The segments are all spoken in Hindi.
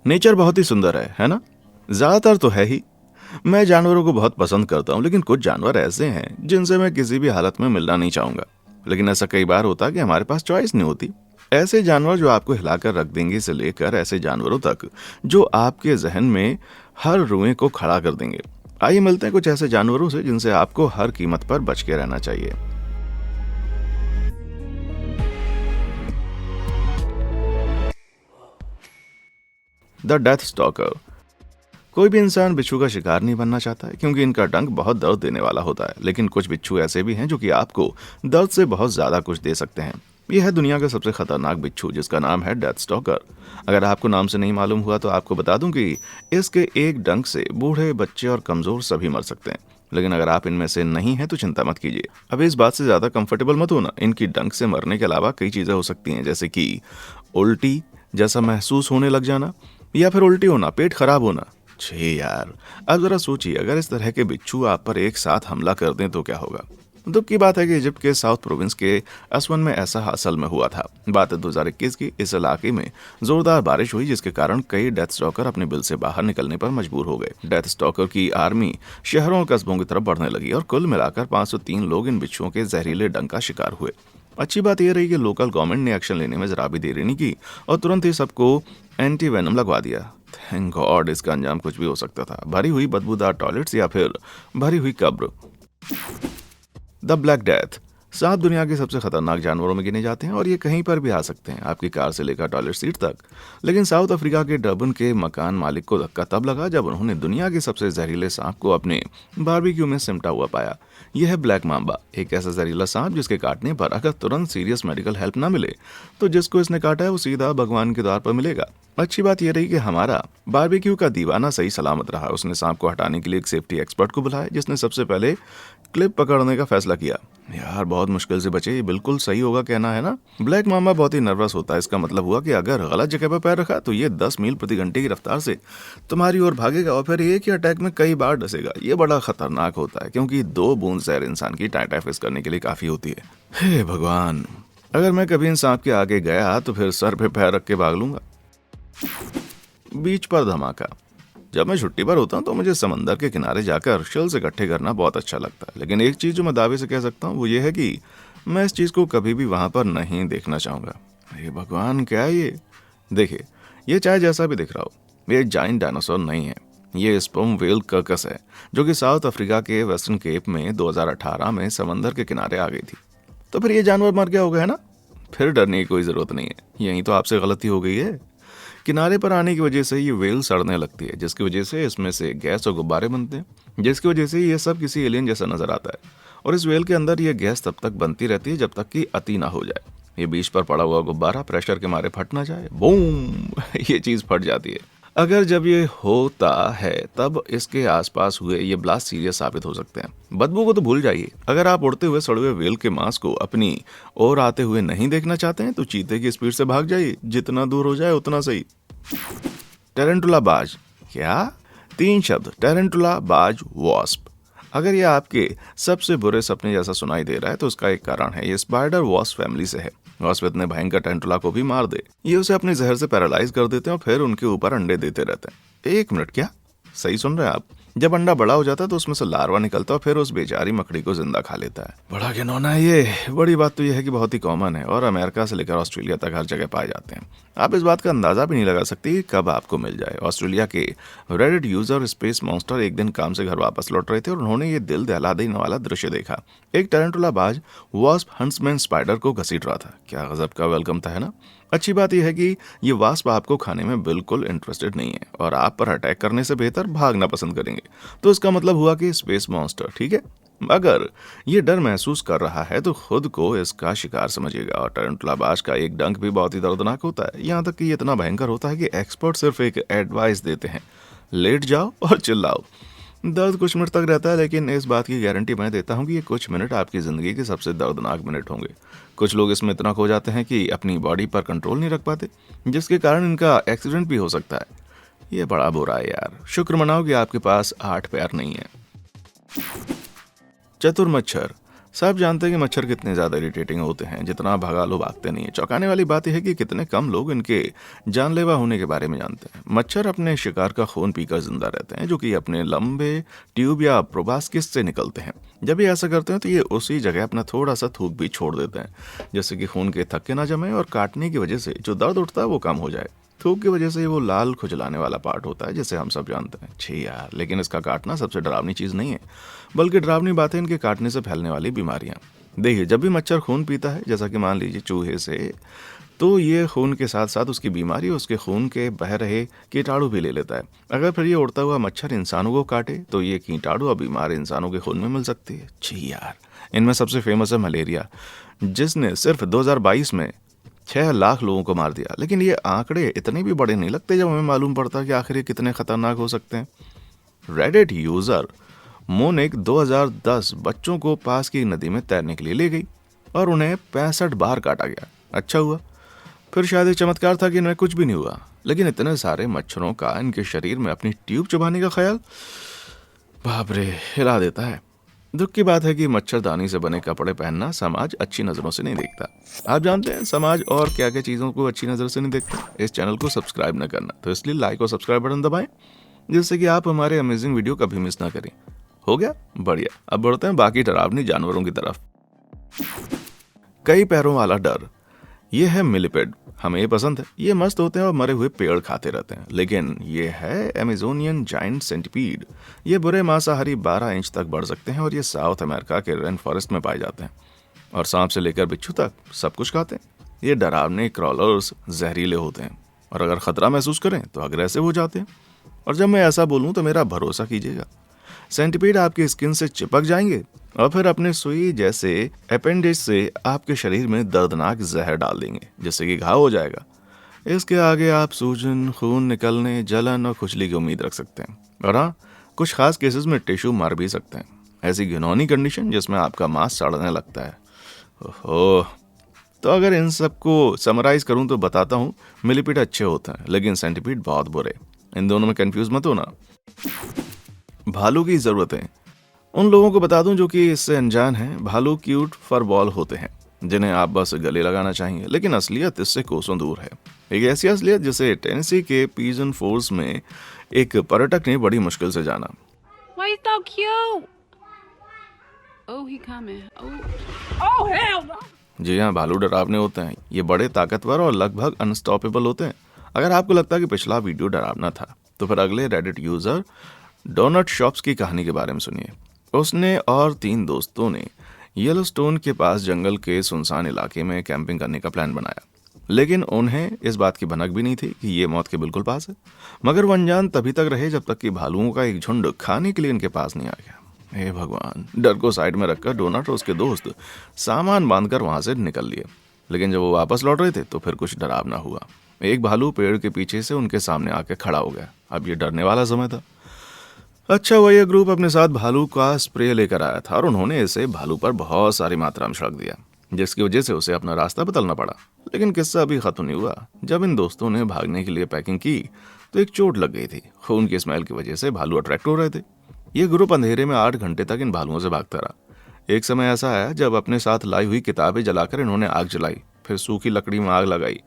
नेचर बहुत ही सुंदर है ना? ज्यादातर तो है ही। मैं जानवरों को बहुत पसंद करता हूँ, लेकिन कुछ जानवर ऐसे हैं जिनसे मैं किसी भी हालत में मिलना नहीं चाहूंगा। लेकिन ऐसा कई बार होता है कि हमारे पास चॉइस नहीं होती। ऐसे जानवर जो आपको हिलाकर रख देंगे से लेकर ऐसे जानवरों तक जो आपके जहन में हर रुएं को खड़ा कर देंगे। आइए मिलते हैं कुछ ऐसे जानवरों से जिनसे आपको हर कीमत पर बच के रहना चाहिए। The death stalker. कोई भी इंसान बिच्छू का शिकार नहीं बनना चाहता है, क्योंकि इनका डंक बहुत दर्द देने वाला होता है। लेकिन कुछ बिच्छू ऐसे भी हैं जो कि आपको दर्द से बहुत ज्यादा कुछ दे सकते हैं। यह है दुनिया का सबसे खतरनाक बिच्छू, जिसका नाम है डेथ स्टॉकर। अगर आपको नाम से नहीं मालूम हुआ तो आपको बता दूं कि इसके एक डंक से बूढ़े, बच्चे और कमजोर सभी मर सकते हैं। लेकिन अगर आप इनमें से नहीं हैं तो चिंता मत कीजिए। अब इस बात से ज्यादा कंफर्टेबल मत होना। इनकी डंक से मरने के अलावा कई चीजें हो सकती हैं, जैसे कि उल्टी जैसा महसूस होने लग जाना, या फिर उल्टी होना, पेट खराब होना। छे यार, अब जरा सोचिए, अगर इस तरह के बिच्छू आप पर एक साथ हमला कर दें तो क्या होगा। दुख की बात है कि इजिप्ट के साउथ प्रोविंस के असवन में ऐसा असल में हुआ था। बात है 2021 की। इस इलाके में जोरदार बारिश हुई, जिसके कारण कई डेथ स्टॉकर अपने बिल से बाहर निकलने पर मजबूर हो गए। डेथ स्टॉकर की आर्मी शहरों और कस्बों की तरफ बढ़ने लगी और कुल मिलाकर 503 लोग इन बिच्छुओं के जहरीले डंक का शिकार हुए। अच्छी बात यह रही कि लोकल गवर्नमेंट ने एक्शन लेने में जरा भी देरी नहीं की और तुरंत ही सबको एंटी वेनम लगवा दिया। थैंक गॉड, इसका अंजाम कुछ भी हो सकता था। भरी हुई बदबूदार टॉयलेट्स या फिर भरी हुई कब्र। The black death. सांप दुनिया के सबसे खतरनाक जानवरों में गिने जाते हैं और ये कहीं पर भी आ सकते हैं, आपकी कार से लेकर टॉयलेट सीट तक। लेकिन साउथ अफ्रीका के डरबन के मकान मालिक को धक्का तब लगा जब उन्होंने दुनिया के सबसे जहरीले सांप को अपने बारबेक्यू में सिमटा हुआ पाया। यह है ब्लैक मांबा, एक ऐसा जहरीला सांप जिसके काटने पर अगर तुरंत सीरियस मेडिकल हेल्प ना मिले तो जिसको इसने काटा है वो सीधा भगवान के द्वार पर मिलेगा। अच्छी बात यह रही कि हमारा बारबेक्यू का दीवाना सही सलामत रहा। उसने सांप को हटाने के लिए एक सेफ्टी एक्सपर्ट को बुलाया, जिसने सबसे पहले क्लिप पकड़ने का फैसला किया। यार बहुत मुश्किल से बचे, ये बिल्कुल सही होगा कहना है ना। ब्लैक मामा बहुत ही नर्वस होता है। इसका मतलब हुआ कि अगर गलत जगह पर पैर रखा तो ये 10 मील प्रति घंटे की रफ्तार से तुम्हारी ओर भागेगा और फिर एक ही अटैक में कई बार डसेगा। ये बड़ा खतरनाक होता है, क्योंकि 2 बूंद जहर इंसान की टाइटाइफस करने के लिए काफी होती है। हे भगवान, अगर मैं कभी इन सांप के आगे गया तो फिर सर पे पैर रख के भाग लूंगा। बीच पर धमाका। जब मैं छुट्टी पर होता हूँ तो मुझे समंदर के किनारे जाकर शेल्स इकट्ठे करना बहुत अच्छा लगता है। लेकिन एक चीज जो मैं दावे से कह सकता हूँ वो ये है कि मैं इस चीज को कभी भी वहां पर नहीं देखना चाहूंगा। हे भगवान, क्या है ये? देखिए, ये चाहे जैसा भी दिख रहा हो, ये जाइंट डायनासोर नहीं है। ये स्पर्म व्हेल कर्कस है, जो कि साउथ अफ्रीका के वेस्टर्न केप में 2018 में समंदर के किनारे आ गई थी। तो फिर ये जानवर मर गया होगा, है ना? फिर डरने की कोई जरूरत नहीं है। यही तो आपसे गलती हो गई है। किनारे पर आने की वजह से ये वेल सड़ने लगती है, जिसकी वजह से इसमें से गैस और गुब्बारे बनते हैं, जिसकी वजह से ये सब किसी एलियन जैसा नजर आता है। और इस वेल के अंदर ये गैस तब तक बनती रहती है जब तक कि अति ना हो जाए। ये बीच पर पड़ा हुआ गुब्बारा प्रेशर के मारे फट ना जाए, बूम ये चीज फट जाती है। अगर जब ये होता है तब इसके आसपास हुए ये ब्लास्ट सीरियस साबित हो सकते हैं। बदबू को तो भूल जाइए। अगर आप उड़ते हुए सड़े हुए वेल के मांस को अपनी ओर आते हुए नहीं देखना चाहते हैं तो चीते की स्पीड से भाग जाइए, जितना दूर हो जाए उतना सही। टेरेंटुला बाज। क्या? 3 शब्द, टेरेंटुला, बाज, वॉस्प। अगर यह आपके सबसे बुरे सपने जैसा सुनाई दे रहा है तो उसका एक कारण है। ये स्पाइडर वॉस्प फैमिली से है। वॉस्प इतने भयंकर टेरेंटुला को भी मार दे। ये उसे अपने जहर से पैरालाइज कर देते हैं और फिर उनके ऊपर अंडे देते रहते हैं। 1 मिनट, क्या सही सुन रहे हैं आप? जब अंडा बड़ा हो जाता है तो उसमें से लार्वा निकलता है और फिर उस बेचारी मकड़ी को जिंदा खा लेता है। बड़ा घिनौना है ये। बड़ी बात तो यह है कि बहुत ही कॉमन है और अमेरिका से लेकर ऑस्ट्रेलिया तक हर जगह पाए जाते हैं। आप इस बात का अंदाजा भी नहीं लगा सकते कि कब आपको मिल जाए। ऑस्ट्रेलिया के रेडिट यूजर स्पेस मॉन्स्टर एक दिन काम से घर वापस लौट रहे थे और उन्होंने ये दिल दहला देने वाला दृश्य देखा। एक टेरेंटुला बाज वास्प हंट्समैन स्पाइडर को घसीट रहा था। क्या गजब का वेलकम था, है ना? अच्छी बात यह है कि ये वास्प आपको खाने में बिल्कुल इंटरेस्टेड नहीं है और आप पर अटैक करने से बेहतर भागना पसंद करेंगे। तो इसका मतलब हुआ कि स्पेस मॉन्स्टर, ठीक है, अगर ये डर महसूस कर रहा है तो खुद को इसका शिकार समझिएगा। और टेरेंटुला बाज का एक डंक भी बहुत ही दर्दनाक होता है, यहाँ तक कि ये इतना भयंकर होता है कि एक्सपर्ट सिर्फ एक एडवाइस देते हैं, लेट जाओ और चिल्लाओ। दर्द कुछ मिनट तक रहता है, लेकिन इस बात की गारंटी मैं देता हूँ कि ये कुछ मिनट आपकी ज़िंदगी के सबसे दर्दनाक मिनट होंगे। कुछ लोग इसमें इतना खो जाते हैं कि अपनी बॉडी पर कंट्रोल नहीं रख पाते, जिसके कारण इनका एक्सीडेंट भी हो सकता है। ये बड़ा बुरा है यार। शुक्र मनाओ कि आपके पास 8 पैर नहीं है। चतुर मच्छर। सब जानते हैं कि मच्छर कितने ज़्यादा इरिटेटिंग होते हैं, जितना भगा लो भागते नहीं है। चौंकाने वाली बात यह है कि कितने कम लोग इनके जानलेवा होने के बारे में जानते हैं। मच्छर अपने शिकार का खून पीकर जिंदा रहते हैं, जो कि अपने लंबे ट्यूब या प्रोबास्किस से निकलते हैं। जब ये ऐसा करते हैं तो ये उसी जगह अपना थोड़ा सा थूक भी छोड़ देते हैं, जिससे कि खून के थक्के ना जमे और काटने की वजह से जो दर्द उठता है वो कम हो जाए। थूक की वजह से वो लाल खुजलाने वाला पार्ट होता है, जिसे हम सब जानते हैं। छी यार, लेकिन इसका काटना सबसे डरावनी चीज़ नहीं है, बल्कि डरावनी बात है इनके काटने से फैलने वाली बीमारियां। देखिए, जब भी मच्छर खून पीता है, जैसा कि मान लीजिए चूहे से, तो ये खून के साथ साथ उसकी बीमारी उसके खून के बह रहे कीटाणु भी ले लेता है। अगर फिर ये उड़ता हुआ मच्छर इंसानों को काटे तो ये कीटाणु और बीमार इंसानों के खून में मिल सकती है। छी यार, इनमें सबसे फेमस है मलेरिया, जिसने सिर्फ 2022 में 6 लाख लोगों को मार दिया। लेकिन ये आंकड़े इतने भी बड़े नहीं लगते जब हमें मालूम पड़ता कि आखिर ये कितने खतरनाक हो सकते हैं। रेडिट यूजर मोनिक 2010 बच्चों को पास की नदी में तैरने के लिए ले गई और उन्हें 65 बार काटा गया। अच्छा हुआ, फिर शायद एक चमत्कार था कि इन्हें कुछ भी नहीं हुआ। लेकिन इतने सारे मच्छरों का इनके शरीर में अपनी ट्यूब चुभाने का ख्याल, बाप रे, हिला देता है। दुख की बात है कि मच्छरदानी से बने कपड़े पहनना समाज अच्छी नज़रों से नहीं देखता। आप जानते हैं समाज और क्या क्या चीज़ों को अच्छी नज़र से नहीं देखता। इस चैनल को सब्सक्राइब न करना, तो इसलिए लाइक और सब्सक्राइब बटन दबाएं, जिससे कि आप हमारे अमेजिंग वीडियो कभी मिस ना करें। हो गया, बढ़िया। अब बढ़ते हैं बाकी डरावनी जानवरों की तरफ। कई पैरों वाला डर, ये है मिलिपेड। हमें ये पसंद है, ये मस्त होते हैं और मरे हुए पेड़ खाते रहते हैं। लेकिन ये है अमेजोनियन जाइंट सेंटिपीड। ये बुरे मांसाहारी 12 इंच तक बढ़ सकते हैं और ये साउथ अमेरिका के रेन फॉरेस्ट में पाए जाते हैं और सांप से लेकर बिच्छू तक सब कुछ खाते हैं। ये डरावने क्रॉलर्स जहरीले होते हैं और अगर खतरा महसूस करें तो अग्रेसिव हो जाते हैं। और जब मैं ऐसा बोलूं तो मेरा भरोसा कीजिएगा, सेंटिपीड आपकी स्किन से चिपक जाएंगे और फिर अपने सुई जैसे अपेंडिज से आपके शरीर में दर्दनाक जहर डाल देंगे, जिससे कि घाव हो जाएगा। इसके आगे आप सूजन, खून निकलने, जलन और खुजली की उम्मीद रख सकते हैं। और हाँ, कुछ खास केसेस में टिश्यू मार भी सकते हैं। ऐसी घिनौनी कंडीशन जिसमें आपका मांस सड़ने लगता है। ओहो। तो अगर इन सबको समराइज करूं तो बताता हूं, मिलीपीड अच्छे होते हैं लेकिन सेंटिपीड बहुत बुरे। इन दोनों में कंफ्यूज मत होना। भालू की जरूरतें, उन लोगों को बता दूं जो कि इससे अनजान हैं। भालू क्यूट फर बॉल होते हैं जिन्हें आप बस गले लगाना चाहिए, लेकिन असलियत इससे कोसों दूर है। एक ऐसी असलियत जिसे टेनेसी के पिजन फोर्स में एक पर्यटक ने बड़ी मुश्किल से जाना। Why you so cute? Oh, he coming. Oh, hell no! जी हाँ, भालू डरावने होते हैं। ये बड़े, ताकतवर और लगभग अनस्टॉपेबल होते हैं। अगर आपको लगता है कि पिछला वीडियो डरावना था, तो फिर अगले रेडिट यूजर डोनट शॉप्स की कहानी के बारे में सुनिए। उसने और 3 दोस्तों ने येलोस्टोन के पास जंगल के सुनसान इलाके में कैंपिंग करने का प्लान बनाया, लेकिन उन्हें इस बात की भनक भी नहीं थी कि ये मौत के बिल्कुल पास है। मगर वो अनजान तभी तक रहे जब तक कि भालुओं का एक झुंड खाने के लिए इनके पास नहीं आ गया। हे भगवान! डर को साइड में रखकर डोनट और उसके दोस्त सामान बांधकर वहां से निकल लिए। लेकिन जब वो वापस लौट रहे थे तो फिर कुछ डरावना हुआ। एक भालू पेड़ के पीछे से उनके सामने आके खड़ा हो गया। अब ये डरने वाला समय था। अच्छा हुआ यह ग्रुप अपने साथ भालू का स्प्रे लेकर आया था और उन्होंने इसे भालू पर बहुत सारी मात्रा में छिड़क दिया, जिसकी वजह से उसे अपना रास्ता बदलना पड़ा। लेकिन किस्सा अभी खत्म नहीं हुआ। जब इन दोस्तों ने भागने के लिए पैकिंग की तो एक चोट लग गई थी। खून की स्मेल की वजह से भालू अट्रैक्ट हो रहे थे। ये ग्रुप अंधेरे में 8 घंटे तक इन भालुओं से भागता रहा। एक समय ऐसा आया जब अपने साथ लाई हुई किताबें जलाकर इन्होंने आग जलाई, फिर सूखी लकड़ी में आग लगाई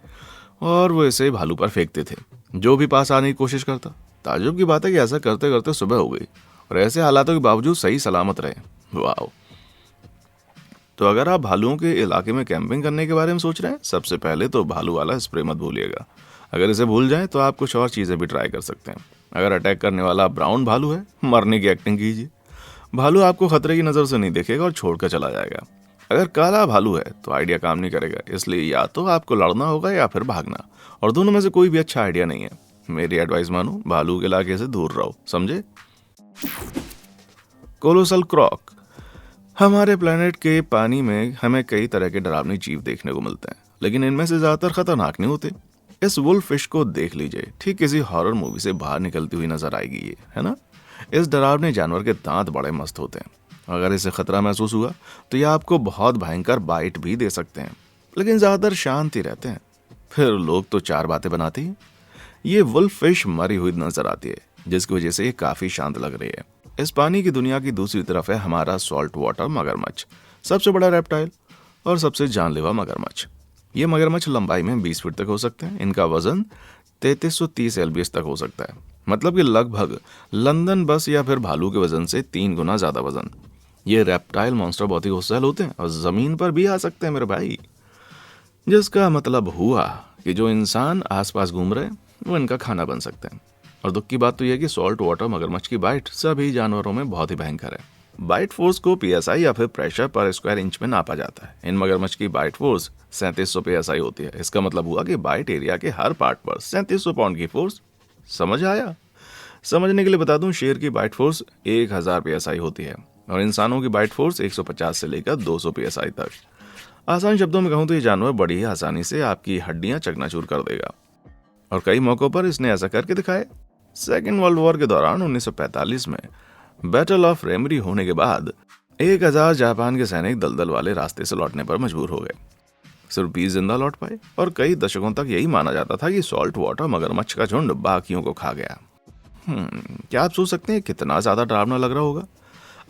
और वो इसे भालू पर फेंकते थे, जो भी पास आने की कोशिश करता। ताज्जुब की बात है कि ऐसा करते करते सुबह हो गई और ऐसे हालातों के बावजूद सही सलामत रहे। वाह! तो अगर आप भालुओं के इलाके में कैंपिंग करने के बारे में सोच रहे हैं, सबसे पहले तो भालू वाला स्प्रे मत भूलिएगा। अगर इसे भूल जाएं तो आप कुछ और चीज़ें भी ट्राई कर सकते हैं। अगर अटैक करने वाला ब्राउन भालू है, मरने की एक्टिंग कीजिए। भालू आपको खतरे की नज़र से नहीं देखेगा और छोड़कर चला जाएगा। अगर काला भालू है तो आइडिया काम नहीं करेगा, इसलिए या तो आपको लड़ना होगा या फिर भागना, और दोनों में से कोई भी अच्छा आइडिया नहीं है। मेरी एडवाइस मानो, भालू के इलाके से दूर रहो, समझे? कोलोसल क्रॉक। हमारे प्लेनेट के पानी में हमें कई तरह के डरावने जीव देखने को मिलते हैं, लेकिन इनमें से ज्यादातर खतरनाक नहीं होते। इस वुल्फ फिश को देख लीजिए, ठीक किसी हॉरर मूवी से बाहर निकलती हुई नजर आएगी ये, है ना? इस डरावने जानवर के दांत बड़े मस्त होते हैं। अगर इसे खतरा महसूस हुआ तो यह आपको बहुत भयंकर बाइट भी दे सकते हैं, लेकिन ज्यादातर शांत ही रहते हैं। फिर लोग तो 4 बातें बनाते हैं। ये वुल्फ फिश मरी हुई नजर आती है, जिसकी वजह से ये काफी शांत लग रही है। इस पानी की दुनिया की दूसरी तरफ है हमारा सॉल्ट वाटर मगरमच्छ, सबसे बड़ा रेप्टाइल और सबसे जानलेवा मगरमच्छ। ये मगरमच्छ लंबाई में 20 फीट तक हो सकते हैं। इनका वजन 3330 एलबीएस तक हो सकता है, मतलब कि लगभग लंदन बस या फिर भालू के वजन से 3 गुना ज्यादा वजन। ये रेप्टाइल मॉन्स्टर बहुत ही गुस्सैल होते हैं और जमीन पर भी आ सकते हैं मेरे भाई, जिसका मतलब हुआ कि जो इंसान आसपास घूम रहे हैं वो इनका खाना बन सकते हैं। और दुख की बात तो यह है कि सॉल्ट वाटर मगरमच्छ की बाइट सभी जानवरों में बहुत ही भयंकर है। बाइट फोर्स को पीएसआई या फिर प्रेशर पर स्क्वायर इंच में नापा जाता है। इन मगरमच्छ की बाइट फोर्स 3700 पीएसआई होती है। इसका मतलब हुआ कि बाइट एरिया के हर पार्ट पर 3700 पाउंड की फोर्स। समझ आया? समझने के लिए बता दूं, शेर की बाइट फोर्स 1000 पीएसआई होती है और इंसानों की बाइट फोर्स 150 से लेकर 200 पीएसआई तक। आसान शब्दों में कहूं तो ये जानवर बड़ी ही आसानी से आपकी हड्डियां चकनाचूर कर देगा और कई मौकों पर इसने ऐसा करके दिखाया। सेकेंड वर्ल्ड वॉर के दौरान 1945 में बैटल ऑफ रेमरी होने के बाद 1000 जापान के सैनिक दलदल वाले रास्ते से लौटने पर मजबूर हो गए। सिर्फ 20 जिंदा लौट पाए और कई दशकों तक यही माना जाता था कि सॉल्ट वाटर मगरमच्छ का झुंड बाकियों को खा गया। क्या आप सोच सकते हैं कितना ज्यादा डरावना लग रहा होगा?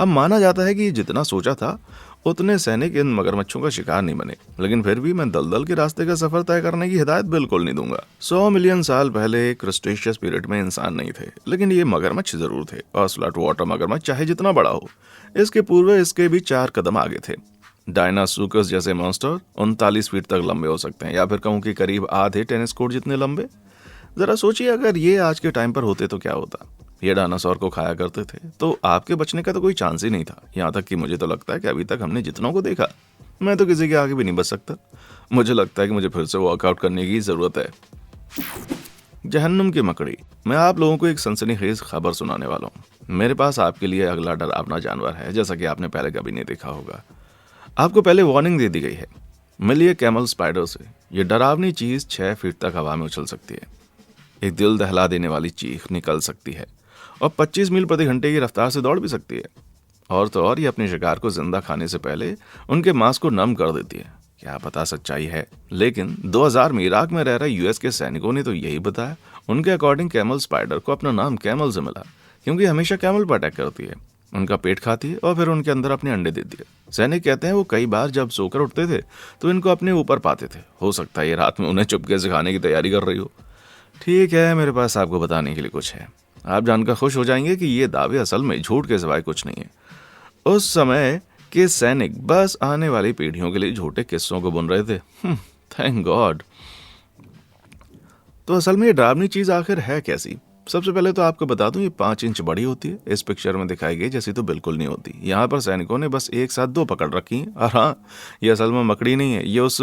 अब माना जाता है कि जितना सोचा था उतने सैनिक इन मगरमच्छों का शिकार नहीं बने, लेकिन फिर भी मैं दलदल के रास्ते का सफर तय करने की हिदायत बिल्कुल नहीं दूंगा। 100 मिलियन साल पहले क्रिस्टेशियस पीरियड में इंसान नहीं थे, लेकिन ये मगरमच्छ जरूर थे। और सॉल्ट वाटर मगरमच्छ चाहे जितना बड़ा हो, इसके पूर्व इसके भी 4 कदम आगे थे। डायनासोरस जैसे मॉन्स्टर 39 फीट तक लंबे हो सकते हैं, या फिर कहूं कि करीब आधे टेनिस कोर्ट जितने लंबे। जरा सोचिए अगर ये आज के टाइम पर होते तो क्या होता। ये डायनासोर को खाया करते थे तो आपके बचने का तो कोई चांस ही नहीं था। यहाँ तक कि मुझे तो लगता है कि अभी तक हमने जितनों को देखा, मैं तो किसी के आगे भी नहीं बच सकता। मुझे लगता है कि मुझे फिर से वर्कआउट करने की जरूरत है। जहन्नुम की मकड़ी। मैं आप लोगों को एक सनसनीखेज खबर सुनाने वाला हूँ। मेरे पास आपके लिए अगला डरावना जानवर है, जैसा कि आपने पहले कभी नहीं देखा होगा। आपको पहले वार्निंग दे दी गई है, मिलिए कैमल स्पाइडर से। ये डरावनी चीज 6 फीट तक हवा में उछल सकती है, एक दिल दहला देने वाली चीख निकल सकती है और 25 मील प्रति घंटे की रफ्तार से दौड़ भी सकती है। और तो और ये अपने शिकार को जिंदा खाने से पहले उनके मांस को नम कर देती है। क्या पता सच्चाई है, लेकिन 2000 में इराक में रह रहे यूएस के सैनिकों ने तो यही बताया। उनके अकॉर्डिंग कैमल स्पाइडर को अपना नाम कैमल से मिला क्योंकि हमेशा कैमल पर अटैक करती है, उनका पेट खाती है और फिर उनके अंदर अपने अंडे देती है। सैनिक कहते हैं वो कई बार जब सोकर उठते थे तो इनको अपने ऊपर पाते थे। हो सकता है ये रात में उन्हें चुपके से खाने की तैयारी कर रही हो। ठीक है, मेरे पास आपको बताने के लिए कुछ है। आप जानकर खुश हो जाएंगे कि ये दावे असल में झूठ के सिवाय कुछ नहीं है। उस समय के सैनिक बस आने वाली पीढ़ियों के लिए झूठे किस्सों को बुन रहे थे। Thank God. तो असल में ये डरावनी चीज आखिर है कैसी? सबसे पहले तो आपको बता दूं, ये 5 इंच बड़ी होती है। इस पिक्चर में दिखाई गई जैसी तो बिल्कुल नहीं होती। यहाँ पर सैनिकों ने बस एक साथ 2 पकड़ रखी हैं। और हाँ, ये असल में मकड़ी नहीं है, ये उस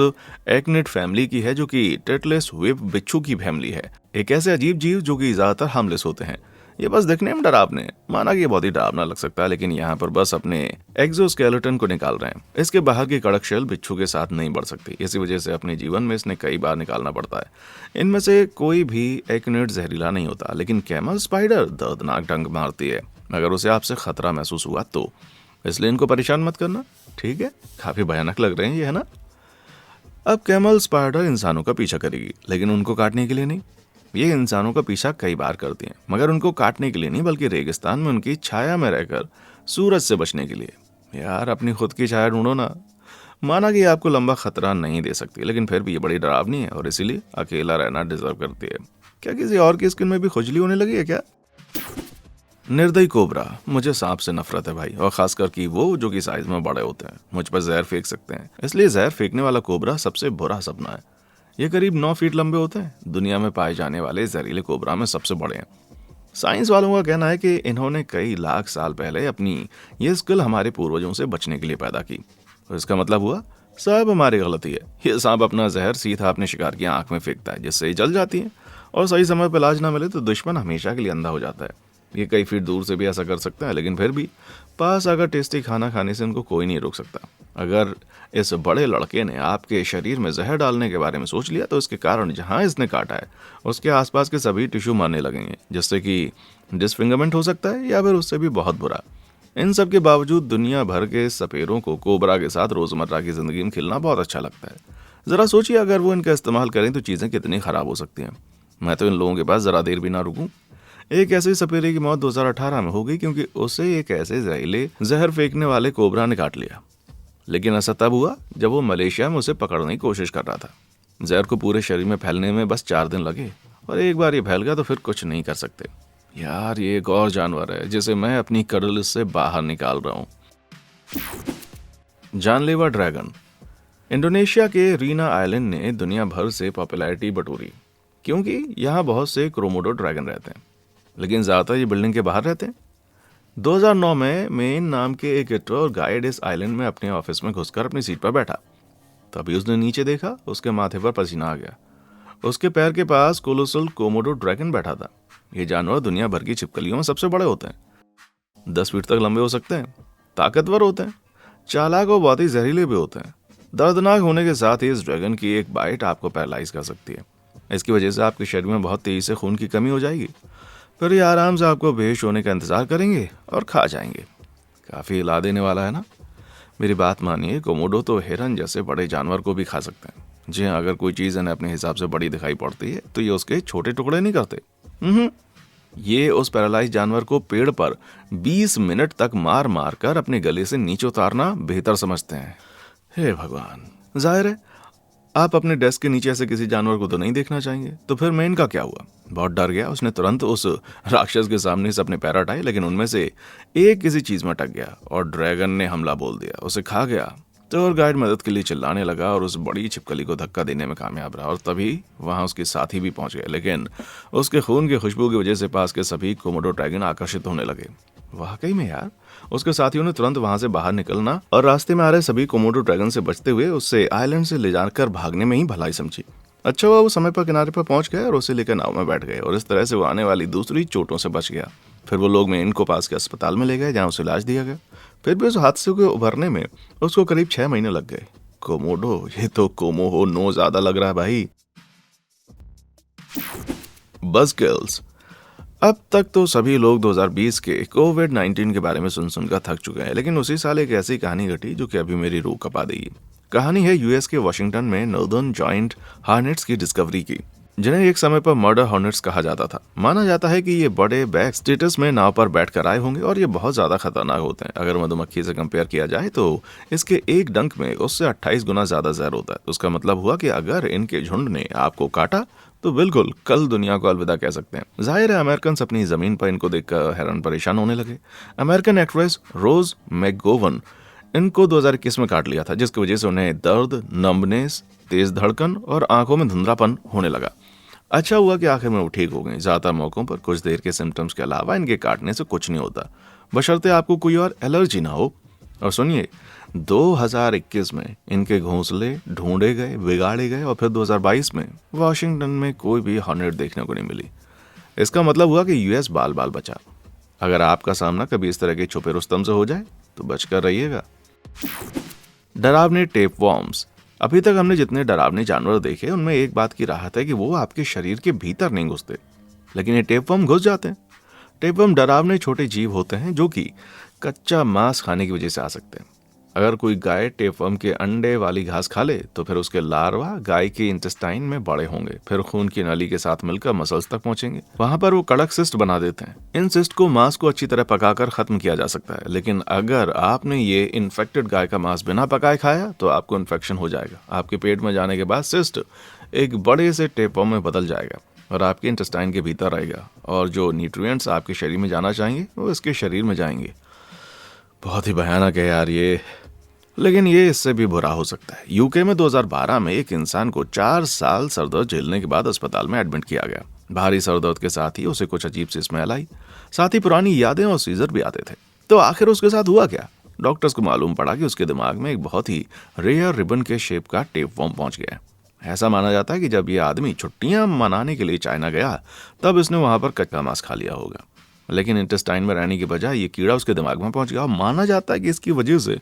एक्निड फैमिली की है जो कि टेटलेस व्हिप बिच्छू की फैमिली है। एक ऐसे अजीब जीव जो कि ज्यादातर हार्मलेस होते हैं। ये बस दिखने में डरावने, माना कि ये बहुत ही डरावना लग सकता है, लेकिन यहाँ पर बस अपने एक्सोस्केलेटन को निकाल रहे हैं। इसके बाहर की कड़क शेल बिच्छू के साथ नहीं बढ़ सकती, इसी वजह से अपने जीवन में इसने कई बार निकालना पड़ता है। इनमें से कोई भी एक्निड जहरीला नहीं होता, लेकिन कैमल स्पाइडर दर्दनाक डंक मारती है अगर उसे आपसे खतरा महसूस हुआ तो। इसलिए इनको परेशान मत करना, ठीक है? काफी भयानक लग रहे हैं ये, है ना? अब कैमल स्पाइडर इंसानों का पीछा करेगी, लेकिन उनको काटने के लिए नहीं। ये इंसानों का पीछा कई बार करती हैं, मगर उनको काटने के लिए नहीं, बल्कि रेगिस्तान में उनकी छाया में रहकर सूरज से बचने के लिए। यार अपनी खुद की छाया ढूंढो ना। माना कि आपको लंबा खतरा नहीं दे सकती, लेकिन फिर भी ये बड़ी डरावनी है और इसीलिए अकेला रहना डिजर्व करती है। क्या किसी और की स्किन में भी खुजली होने लगी है क्या? निर्दयी कोबरा। मुझे सांप से नफरत है भाई, और खासकर कि वो जो कि साइज में बड़े होते हैं, मुझ पर जहर फेंक सकते हैं। इसलिए जहर फेंकने वाला कोबरा सबसे बुरा सपना है। ये करीब 9 फीट लंबे होते हैं। दुनिया में पाए जाने वाले जहरीले कोबरा में सबसे बड़े हैं। साइंस वालों का कहना है कि इन्होंने कई लाख साल पहले अपनी ये स्किल हमारे पूर्वजों से बचने के लिए पैदा की। तो इसका मतलब हुआ सब हमारी गलती है। ये सांप अपना जहर सीधा अपने शिकार की आंख में फेंकता है, जिससे ये जल जाती है, और सही समय पर इलाज ना मिले तो दुश्मन हमेशा के लिए अंधा हो जाता है। ये कई फीट दूर से भी ऐसा कर सकता है, लेकिन फिर भी पास आकर टेस्टी खाना खाने से इनको कोई नहीं रोक सकता। अगर इस बड़े लड़के ने आपके शरीर में जहर डालने के बारे में सोच लिया तो इसके कारण जहां इसने काटा है उसके आसपास के सभी टिश्यू मरने लगेंगे, जिससे कि डिसफिंगरमेंट हो सकता है या फिर उससे भी बहुत बुरा। इन सब के बावजूद दुनिया भर के सपेरों को कोबरा के साथ रोजमर्रा की जिंदगी में खिलना बहुत अच्छा लगता है। जरा सोचिए अगर वो इनका इस्तेमाल करें तो चीजें कितनी खराब हो सकती हैं। मैं तो इन लोगों के पास जरा देर भी ना रुकूं। एक ऐसे सपेरे की मौत 2018 में हो गई क्योंकि उसे एक ऐसे जहरीले जहर फेंकने वाले कोबरा ने काट लिया। लेकिन ऐसा तब हुआ जब वो मलेशिया में उसे पकड़ने की कोशिश कर रहा था। जहर को पूरे शरीर में फैलने में बस 4 दिन लगे और एक बार ये फैल गया तो फिर कुछ नहीं कर सकते। यार ये एक और जानवर है जिसे मैं अपनी कडल से बाहर निकाल रहा हूँ। जानलेवा ड्रैगन। इंडोनेशिया के रीना आइलैंड ने दुनिया भर से पॉपुलैरिटी बटोरी क्योंकि यहाँ बहुत से क्रोमोडो ड्रैगन रहते हैं, लेकिन ज़्यादातर ये बिल्डिंग के बाहर रहते हैं। 2009 में मेन नाम के एक टूर गाइड इस आइलैंड में अपने ऑफिस में घुसकर अपनी सीट पर बैठा। तभी उसने नीचे देखा, उसके माथे पर पसीना आ गया। उसके पैर के पास कोलोसल कोमोडो ड्रैगन बैठा था। ये जानवर दुनिया भर की छिपकलियों में सबसे बड़े होते हैं। 10 फीट तक लंबे हो सकते हैं, ताकतवर होते हैं, चालाक और बहुत ही जहरीले भी होते हैं। दर्दनाक होने के साथ ही इस ड्रैगन की एक बाइट आपको पैरालाइज कर सकती है। इसकी वजह से आपके शरीर में बहुत तेजी से खून की कमी हो जाएगी। फिर ये आराम से आपको बेहोश होने का इंतजार करेंगे और खा जाएंगे। काफी हिला देने वाला है ना? मेरी बात मानिए, कोमोडो तो हिरन जैसे बड़े जानवर को भी खा सकते हैं। जी हाँ, अगर कोई चीज़ इन्हें अपने हिसाब से बड़ी दिखाई पड़ती है तो ये उसके छोटे टुकड़े नहीं करते। ये उस पैरालाइज जानवर को पेड़ पर 20 मिनट तक मार मार कर अपने गले से नीचे उतारना बेहतर समझते हैं। हे भगवान, जाहिर है आप अपने डेस्क के नीचे ऐसे किसी जानवर को तो नहीं देखना चाहेंगे। तो फिर मेन का क्या हुआ? बहुत डर गया। उसने तुरंत उस राक्षस के सामने से अपने पैर हटाए, लेकिन उनमें से एक किसी चीज में अटक गया और ड्रैगन ने हमला बोल दिया, उसे खा गया। टूर गाइड मदद के लिए चिल्लाने लगा और उस बड़ी छिपकली को धक्का देने में कामयाब रहा और तभी वहां उसके साथी भी पहुंच गए। लेकिन उसके खून की खुशबू की वजह से पास के सभी कोमोडो ड्रैगन आकर्षित होने लगे। वाकई में यार, उसके साथियों ने तुरंत वहां से बाहर निकलना और रास्ते में आ रहे सभी कोमोडो ड्रैगन से बचते हुए उससे आइलैंड से ले जाकर भागने में ही भलाई समझी। अच्छा हुआ वो समय पर किनारे पर पहुंच गए और उसे लेकर नाव में बैठ गए और इस तरह से वो आने वाली दूसरी चोटों से बच गया। फिर वो लोग मेन को पास के अस्पताल में ले गए जहां उसे इलाज दिया गया। फिर भी उस हादसे को उभरने में उसको करीब 6 महीने लग गए। कोमोडो, ये तो कोमोहो नो ज्यादा लग रहा है भाई। बज़किल्स। अब तक तो सभी लोग 2020 के कोविड-19 के बारे में सुनकर थक चुके हैं, लेकिन उसी साल एक ऐसी कहानी घटी जो कि अभी मेरी रूह कपा देगी। कहानी है यूएस के वाशिंगटन में नॉर्दर्न जॉइंट हॉर्नेट्स की डिस्कवरी की, जिन्हें एक समय पर मर्डर हॉर्नेट्स कहा जाता था। माना जाता है कि ये बड़े बैग स्टेटस में नाव पर बैठकर आए होंगे और ये बहुत ज्यादा खतरनाक होते हैं। अगर मधुमक्खी से कंपेयर किया जाए तो इसके एक डंक में उससे 28 गुना ज्यादा जहर होता है। उसका मतलब हुआ कि अगर इनके झुंड ने आपको काटा तो बिल्कुल कल दुनिया को अलविदा कह सकते हैं। जाहिर है अमेरिकन अपनी जमीन पर इनको देखकर हैरान परेशान होने लगे। अमेरिकन एक्ट्रेस रोज मैकगोवन इनको 2021 में काट लिया था, जिसकी वजह से उन्हें दर्द, नंबनेस, तेज धड़कन और आंखों में धुंधलापन होने लगा। अच्छा हुआ कि आखिर में वो ठीक हो गई। ज्यादातर मौकों पर कुछ देर के सिम्टम्स के अलावा इनके काटने से कुछ नहीं होता, बशर्ते आपको कोई और एलर्जी ना हो। और सुनिए, 2021 में इनके घोंसले ढूंढे गए, बिगाड़े गए और फिर 2022 में वाशिंगटन में कोई भी हॉर्नेट देखने को नहीं मिली। इसका मतलब हुआ कि यूएस बाल बाल बचा। अगर आपका सामना कभी इस तरह के छुपे रुस्तम से हो जाए तो बचकर रहिएगा। डरावने टेप वॉर्म्स। अभी तक हमने जितने डरावने जानवर देखे उनमें एक बात की राहत है कि वो आपके शरीर के भीतर नहीं घुसते, लेकिन ये टेपवर्म घुस जाते हैं। टेपवर्म डरावने छोटे जीव होते हैं जो कि कच्चा मांस खाने की वजह से आ सकते हैं। अगर कोई गाय टेपवर्म के अंडे वाली घास खा ले तो फिर उसके लार्वा गाय के इंटेस्टाइन में बड़े होंगे, फिर खून की नली के साथ मिलकर मसल्स तक पहुंचेंगे। वहां पर वो कड़क सिस्ट बना देते हैं। इन सिस्ट को मांस को अच्छी तरह पकाकर खत्म किया जा सकता है, लेकिन अगर आपने ये इन्फेक्टेड गाय का मांस बिना पकाए खाया तो आपको इन्फेक्शन हो जाएगा। आपके पेट में जाने के बाद सिस्ट एक बड़े से टेपवर्म में बदल जाएगा और आपके इंटेस्टाइन के भीतर रहेगा, और जो न्यूट्रिएंट्स आपके शरीर में जाना चाहेंगे वो इसके शरीर में जाएंगे। बहुत ही भयानक है यार ये, लेकिन ये इससे भी बुरा हो सकता है। यूके में 2012 में एक इंसान को 4 साल सरदर्द झेलने के बाद अस्पताल में एडमिट किया गया। भारी सरदर्द के साथ ही उसे कुछ अजीब सी स्मेल आई, साथ ही पुरानी यादें और सीजर भी आते थे। तो आखिर उसके साथ हुआ क्या? डॉक्टर्स को मालूम पड़ा कि उसके दिमाग में एक बहुत ही रेयर रिबन के शेप का टेपवर्म पहुंच गया। ऐसा माना जाता है कि जब यह आदमी छुट्टियां मनाने के लिए चाइना गया तब इसने वहां पर कच्चा मांस खा लिया होगा, लेकिन इंटेस्टाइन में रहने की बजाय ये कीड़ा उसके दिमाग में पहुंच गया। माना जाता है कि इसकी वजह से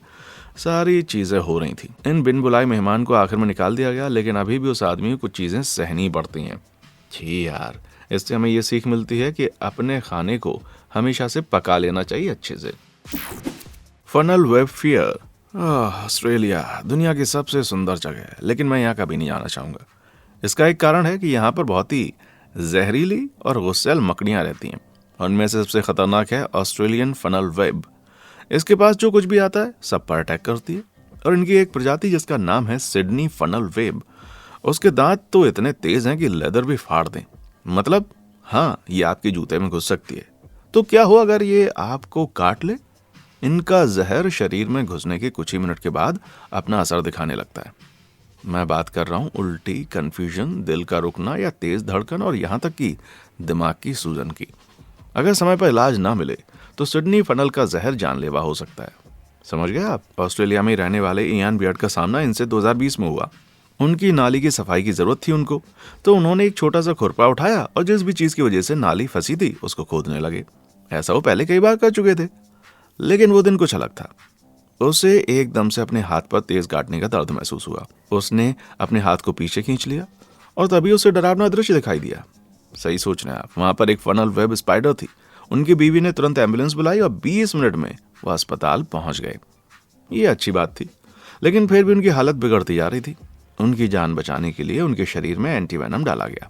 सारी चीजें हो रही थी। इन बिन बुलाए मेहमान को आखिर में निकाल दिया गया, लेकिन अभी भी उस आदमी को कुछ चीजें सहनी पड़ती हैं। जी यार, इससे हमें ये सीख मिलती है कि अपने खाने को हमेशा से पका लेना चाहिए अच्छे से। Funnel web fear. ऑस्ट्रेलिया दुनिया की सबसे सुंदर जगह है, लेकिन मैं यहाँ कभी नहीं जाना चाहूंगा। इसका एक कारण है कि यहाँ पर बहुत ही जहरीली और गुस्सैल मकड़ियाँ रहती हैं। उनमें से सबसे खतरनाक है ऑस्ट्रेलियन फनल वेब। इसके पास जो कुछ भी आता है सब पर अटैक करती है। और इनकी एक प्रजाति जिसका नाम है सिडनी फनल वेब, उसके दांत तो इतने तेज हैं कि लेदर भी फाड़ दें। मतलब हाँ, ये आपके जूते में घुस सकती है। तो क्या हो अगर ये आपको काट ले? इनका जहर शरीर में घुसने के कुछ ही मिनट के बाद अपना असर दिखाने लगता है। मैं बात कर रहा हूं उल्टी, कंफ्यूजन, दिल का रुकना या तेज धड़कन और यहां तक कि दिमाग की सूजन की। अगर समय पर इलाज ना मिले तो सिडनी फनल का जहर जानलेवा हो सकता है। समझ गए आप? ऑस्ट्रेलिया में रहने वाले इयान बियर्ड का सामना इनसे 2020 में हुआ। उनकी नाली की सफाई की जरूरत थी उनको, तो उन्होंने एक छोटा सा खुरपा उठाया और जिस भी चीज की वजह से नाली फंसी थी उसको खोदने लगे। ऐसा वो पहले कई बार कर चुके थे, लेकिन वो दिन कुछ अलग था। उसे एकदम से अपने हाथ पर तेज काटने का दर्द महसूस हुआ। उसने अपने हाथ को पीछे खींच लिया और तभी उसे डरावना दृश्य दिखाई दिया। सही सोच रहे हैं आप, वहां पर एक फनल वेब स्पाइडर थी। उनकी बीवी ने तुरंत एम्बुलेंस बुलाई और 20 मिनट में वह अस्पताल पहुंच गए। ये अच्छी बात थी, लेकिन फिर भी उनकी हालत बिगड़ती जा रही थी। उनकी जान बचाने के लिए उनके शरीर में एंटीवेनम डाला गया।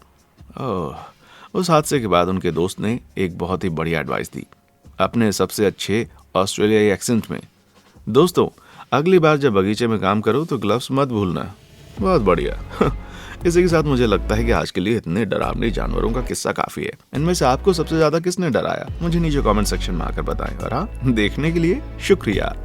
उस हादसे के बाद उनके दोस्त ने एक बहुत ही बढ़िया एडवाइस दी अपने सबसे अच्छे ऑस्ट्रेलियाई एक्सेंट में। दोस्तों, अगली बार जब बगीचे में काम करो तो ग्लव्स मत भूलना। बहुत बढ़िया। इसी के साथ मुझे लगता है कि आज के लिए इतने डरावने जानवरों का किस्सा काफी है। इनमें से आपको सबसे ज्यादा किसने डराया? मुझे नीचे कमेंट सेक्शन में आकर बताएं। और हाँ, देखने के लिए शुक्रिया।